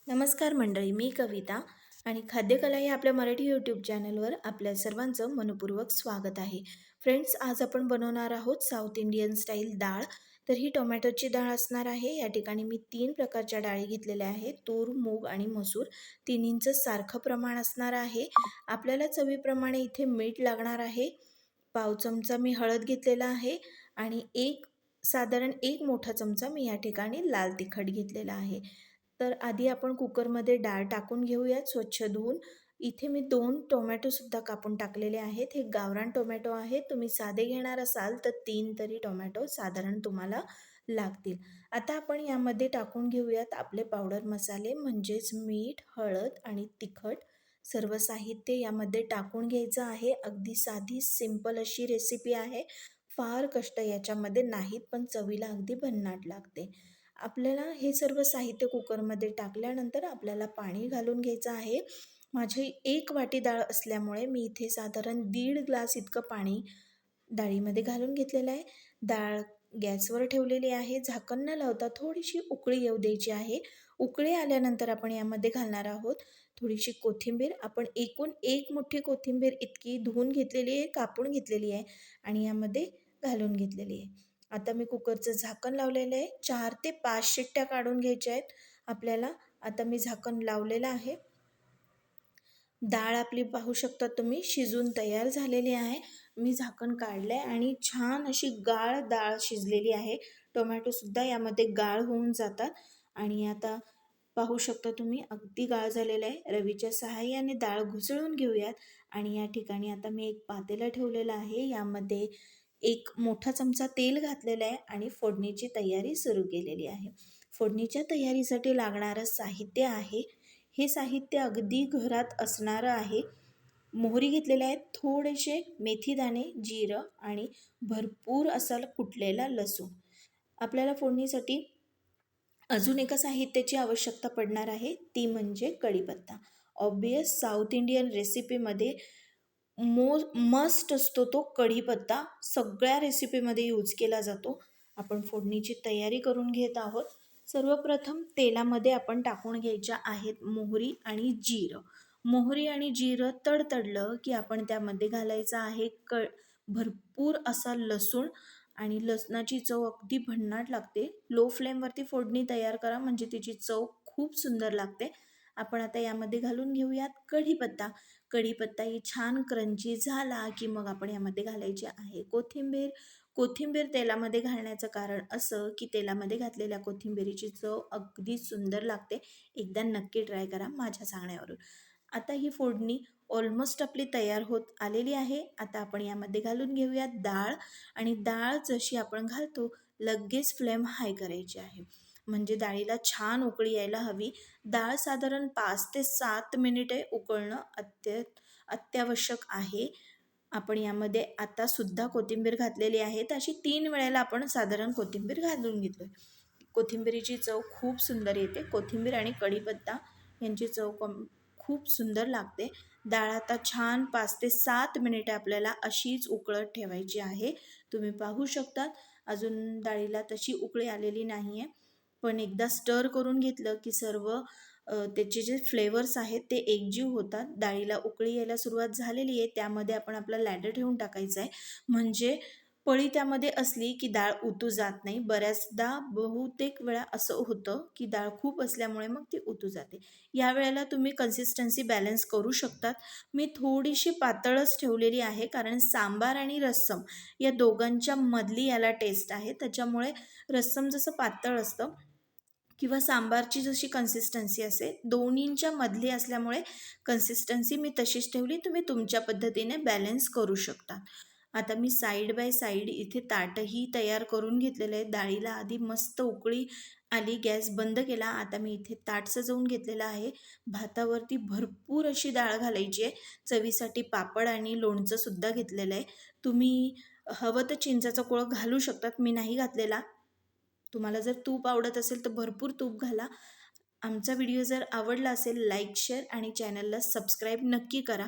नमस्कार मंडळी, मी कविता आणि खाद्यकला या आपल्या मराठी यूट्यूब चॅनलवर आपल्या सर्वांचं मनपूर्वक स्वागत आहे. फ्रेंड्स, आज आपण बनवणार आहोत साऊथ इंडियन स्टाईल डाळ. तर ही टोमॅटोची डाळ असणार आहे. या ठिकाणी मी 3 प्रकारच्या डाळी घेतलेल्या आहेत, तूर, मूग आणि मसूर. तिन्हींचं सारखं प्रमाण असणार आहे. आपल्याला चवीप्रमाणे इथे मीठ लागणार आहे. पाव चमचा मी हळद घेतलेला आहे आणि साधारण 1 मोठा चमचा मी या ठिकाणी लाल तिखट घेतलेला आहे. तर आधी आपण कुकरमध्ये डाळ टाकून घेऊयात स्वच्छ धुवून. इथे मी 2 टोमॅटोसुद्धा कापून टाकलेले आहेत. हे गावरान टोमॅटो आहेत. तुम्ही साधे घेणार असाल तर 3 तरी टोमॅटो साधारण तुम्हाला लागतील. आता आपण यामध्ये टाकून घेऊयात आपले पावडर मसाले म्हणजेच मीठ, हळद आणि तिखट. सर्व साहित्य यामध्ये टाकून घ्यायचं आहे. अगदी साधी सिंपल अशी रेसिपी आहे. फार कष्ट याच्यामध्ये नाहीत, पण चवीला अगदी भन्नाट लागते. आपल्याला हे सर्व साहित्य कुकरमध्ये टाकल्यानंतर आपल्याला पाणी घालून घ्यायचं आहे. माझी 1 वाटी डाळ असल्यामुळे मी इथे साधारण 1.5 ग्लास इतकं पाणी डाळीमध्ये घालून घेतलेलं आहे. डाळ गॅसवर ठेवलेली आहे. झाकण न लावता थोडीशी उकळी येऊ द्यायची आहे. उकळी आल्यानंतर आपण यामध्ये घालणार आहोत थोडीशी कोथिंबीर. आपण एकूण 1 मुठ्ठी कोथिंबीर इतकी धुवून घेतलेली आहे, कापून घेतलेली आहे आणि यामध्ये घालून घेतलेली आहे. आता मी कुकरचं झाकण लावलेलं आहे. 4 ते 5 शिट्ट्या काढून घ्यायच्या आहेत आपल्याला. आता मी झाकण लावलेलं आहे. डाळ आपली पाहू शकता तुम्ही शिजून तयार झालेली आहे. मी झाकण काढलं आहे आणि छान अशी गाळ डाळ शिजलेली आहे. टोमॅटोसुद्धा यामध्ये गाळ होऊन जातात आणि आता पाहू शकता तुम्ही अगदी गाळ झालेलं आहे. रवीच्या सहाय्याने डाळ घुसळून घेऊयात आणि या ठिकाणी आता मी एक पातेलं ठेवलेलं आहे. यामध्ये 1 मोठा चमचा तेल घातलेलं आहे आणि फोडणीची तयारी सुरू केलेली आहे. फोडणीच्या तयारीसाठी लागणारं साहित्य आहे. हे साहित्य अगदी घरात असणारं आहे. मोहरी घेतलेल्या आहेत, थोडेसे मेथीदाणे, जिरं आणि भरपूर असा कुटलेला लसूण. आपल्याला फोडणीसाठी अजून एका साहित्याची आवश्यकता पडणार आहे, ती म्हणजे कढीपत्ता. ऑब्वियस साऊथ इंडियन रेसिपीमध्ये मस्ट असतो तो कढीपत्ता. सगळ्या रेसिपीमध्ये यूज केला जातो. आपण फोडणीची तयारी करून घेत आहोत. सर्वप्रथम तेलामध्ये आपण टाकून घ्यायच्या आहेत मोहरी आणि जिरं. मोहरी आणि जिरं तडतडलं की आपण त्यामध्ये घालायचं आहे भरपूर असा लसूण आणि लसणाची चव अगदी भन्नाट लागते. लो फ्लेमवरती फोडणी तयार करा म्हणजे तिची चव खूप सुंदर लागते. आपण आता यामध्ये घालून घेऊयात कढीपत्ता. कढीपत्ताही छान क्रंची झाला की मग आपण यामध्ये घालायची आहे कोथिंबीर. कोथिंबीर तेलामध्ये घालण्याचं कारण असं की तेलामध्ये घातलेल्या कोथिंबीरीची चव अगदी सुंदर लागते. एकदा नक्की ट्राय करा माझ्या सांगण्यावरून. आता ही फोडणी ऑलमोस्ट आपली तयार होत आलेली आहे. आता आपण यामध्ये घालून घेऊयात डाळ आणि डाळ जशी आपण घालतो लगेच फ्लेम हाय करायची आहे म्हणजे डाळीला छान उकळी यायला हवी. डाळ साधारण 5 ते 7 मिनिटे उकळणं अत्यावश्यक आहे. आपण यामध्ये आता सुद्धा कोथिंबीर घातलेली आहे. अशी 3 वेळेला आपण साधारण कोथिंबीर घालून घेतोय. कोथिंबीरीची चव खूप सुंदर येते. कोथिंबीर आणि कढीपत्ता यांची चव खूप सुंदर लागते. डाळ आता छान 5 ते 7 मिनिटे आपल्याला अशीच उकळत ठेवायची आहे. तुम्ही पाहू शकता अजून डाळीला तशी उकळी आलेली नाही आहे. पण एकदा स्टर करून घेतलं की सर्व त्याचे जे फ्लेवर्स आहेत ते एकजीव होतात. डाळीला उकळी यायला सुरुवात झालेली आहे. त्यामध्ये आपण आपला लॅडर ठेवून टाकायचा आहे म्हणजे पळी त्यामध्ये असली की डाळ उतू जात नाही. बऱ्याचदा बहुतेक वेळा असं होतं की डाळ खूप असल्यामुळे मग ती उतू जाते. या वेळेला तुम्ही कन्सिस्टन्सी बॅलन्स करू शकतात. मी थोडीशी पातळच ठेवलेली आहे कारण सांबार आणि रस्सम या दोघांच्या मधली याला टेस्ट आहे. त्याच्यामुळे रस्सम जसं पातळ असतं किंवा सांबारची जशी कन्सिस्टन्सी असेल दोन्हींच्या मधली असल्यामुळे कन्सिस्टन्सी मी तशीच ठेवली. तुम्ही तुमच्या पद्धतीने बॅलन्स करू शकता. आता मी साईड बाय साईड इथे ताटही तयार करून घेतलेलं आहे. डाळीला आधी मस्त उकळी आली, गॅस बंद केला. आता मी इथे ताट सजवून घेतलेलं आहे. भातावरती भरपूर अशी डाळ घालायची आहे. चवीसाठी पापड आणि लोणचं सुद्धा घेतलेलं आहे. तुम्ही हवं तर चिंचाचा कोळ घालू शकतात, मी नाही घातलेला. तुम्हाला जर तूप आवडत असेल तर भरपूर तूप घाला. आमचा व्हिडिओ जर आवडला असेल लाईक, शेअर आणि चॅनलला सबस्क्राईब नक्की करा.